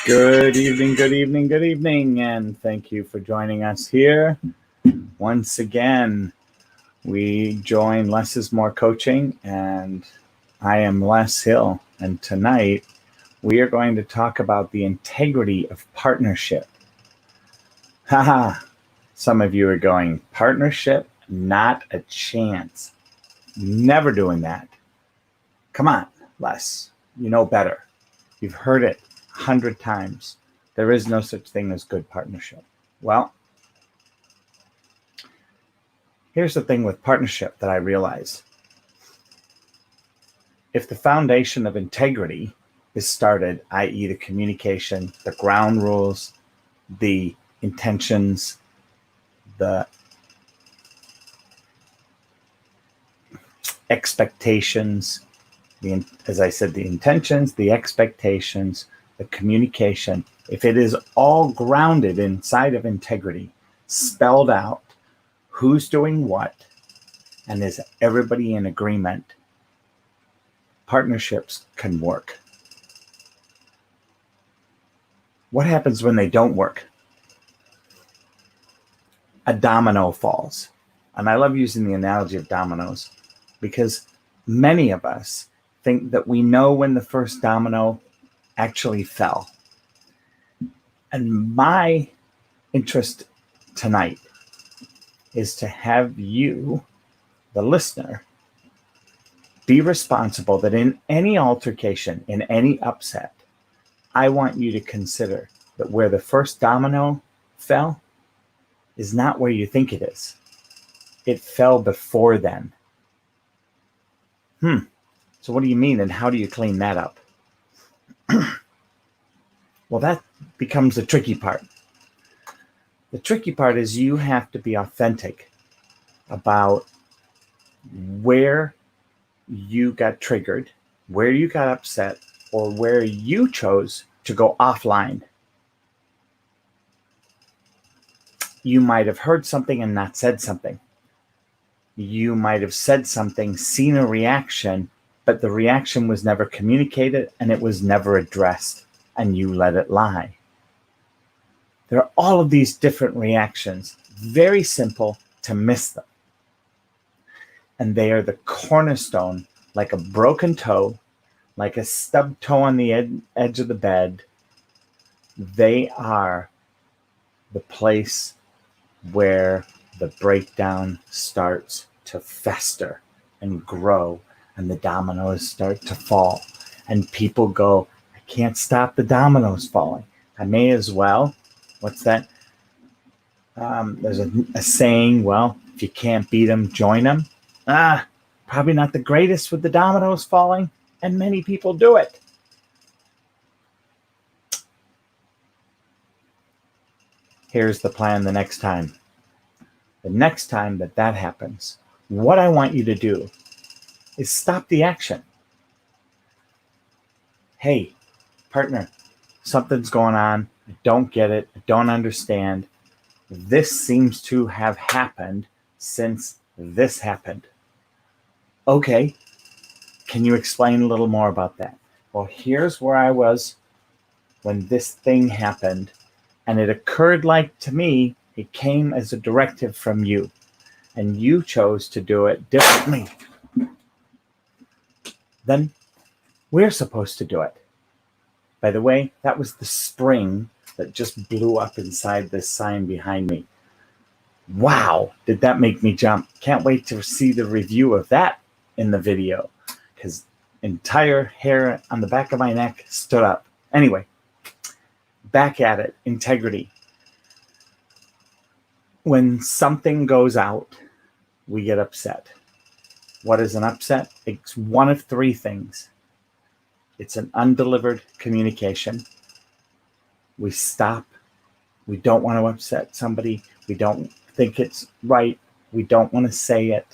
Good evening, good evening, good evening, and thank you for joining us here. Once again, we join Less is More Coaching, and I am Les Hill, and tonight we are going to talk about the integrity of partnership. Haha, some of you are going, partnership? Not a chance. Never doing that. Come on, Les, you know better. You've heard it 100 times. There is no such thing as good partnership. Well, here's the thing with partnership that I realize. If the foundation of integrity is started, i.e. the communication, the ground rules, the intentions, the expectations, as I said, the intentions, the expectations, the communication, if it is all grounded inside of integrity, spelled out, who's doing what, and is everybody in agreement, partnerships can work. What happens when they don't work? A domino falls. And I love using the analogy of dominoes because many of us think that we know when the first domino actually fell. And my interest tonight is to have you, the listener, be responsible that in any altercation, in any upset, I want you to consider that where the first domino fell is not where you think it is. It fell before then. So what do you mean, and how do you clean that up? Well, that becomes the tricky part. The tricky part is you have to be authentic about where you got triggered, where you got upset, or where you chose to go offline. You might have heard something and not said something. You might have said something, seen a reaction, but the reaction was never communicated and it was never addressed, and you let it lie. There are all of these different reactions, very simple to miss them. And they are the cornerstone, like a broken toe, like a stubbed toe on the edge of the bed. They are the place where the breakdown starts to fester and grow, and the dominoes start to fall. And people go, I can't stop the dominoes falling. I may as well. What's that? There's a saying, well, if you can't beat them, join them. Probably not the greatest with the dominoes falling, and many people do it. Here's the plan the next time. The next time that happens, what I want you to do is stop the action. Hey, partner, something's going on. I don't get it. I don't understand. This seems to have happened since this happened. Okay, can you explain a little more about that? Well, here's where I was when this thing happened, and it occurred like, to me, it came as a directive from you, and you chose to do it differently than we're supposed to do it. By the way, that was the spring that just blew up inside this sign behind me. Wow, did that make me jump? Can't wait to see the review of that in the video, because entire hair on the back of my neck stood up. Anyway, back at it, integrity. When something goes out, we get upset. What is an upset? It's one of three things. It's an undelivered communication. We stop. We don't want to upset somebody. We don't think it's right. We don't want to say it.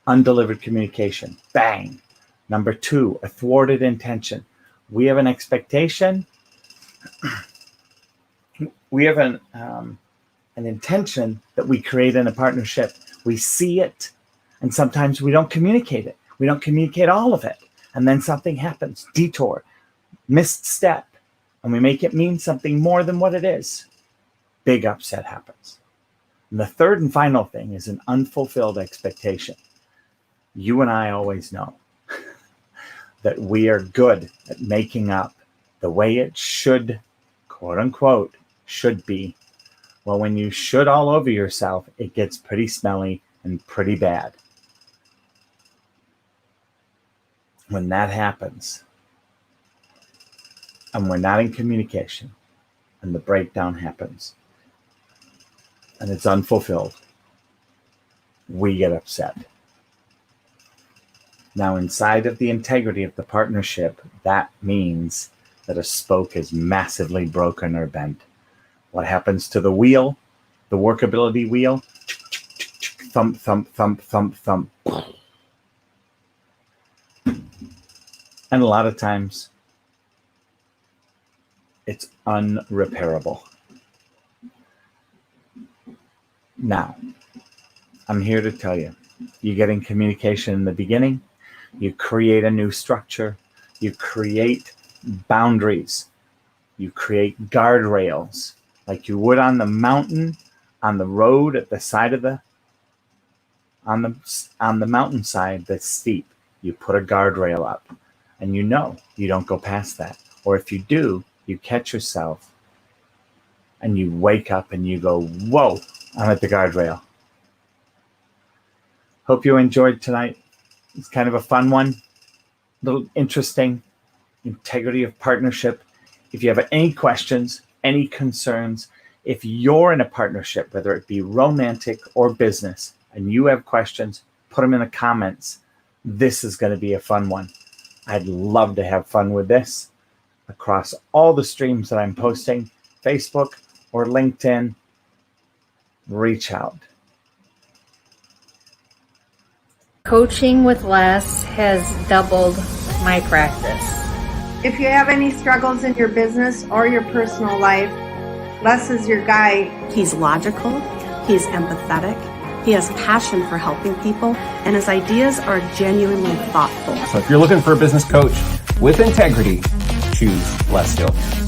Undelivered communication. Bang. Number two, a thwarted intention. We have an expectation. We have an intention that we create in a partnership. We see it, and sometimes we don't communicate it. We don't communicate all of it. And then something happens, detour, missed step, and we make it mean something more than what it is, big upset happens. And the third and final thing is an unfulfilled expectation. You and I always know that we are good at making up the way it should, quote unquote, should be. Well, when you should all over yourself, it gets pretty smelly and pretty bad. When that happens, and we're not in communication, and the breakdown happens, and it's unfulfilled, we get upset. Now, inside of the integrity of the partnership, that means that a spoke is massively broken or bent. What happens to the wheel, the workability wheel? Thump, thump, thump, thump, thump. And a lot of times, it's unrepairable. Now, I'm here to tell you, you get in communication in the beginning, you create a new structure, you create boundaries, you create guardrails, like you would on the mountain, on the road at the side of on the mountainside that's steep. You put a guardrail up, and you don't go past that. Or if you do, you catch yourself and you wake up and you go, whoa, I'm at the guardrail. Hope you enjoyed tonight. It's kind of a fun one, a little interesting. Integrity of partnership. If you have any questions, any concerns, if you're in a partnership, whether it be romantic or business, and you have questions, put them in the comments. This is going to be a fun one. I'd love to have fun with this across all the streams that I'm posting, Facebook or LinkedIn. Reach out. Coaching with Les has doubled my practice. If you have any struggles in your business or your personal life, Les is your guy. He's logical, he's empathetic, he has passion for helping people, and his ideas are genuinely thoughtful. So if you're looking for a business coach with integrity, choose Les Hill.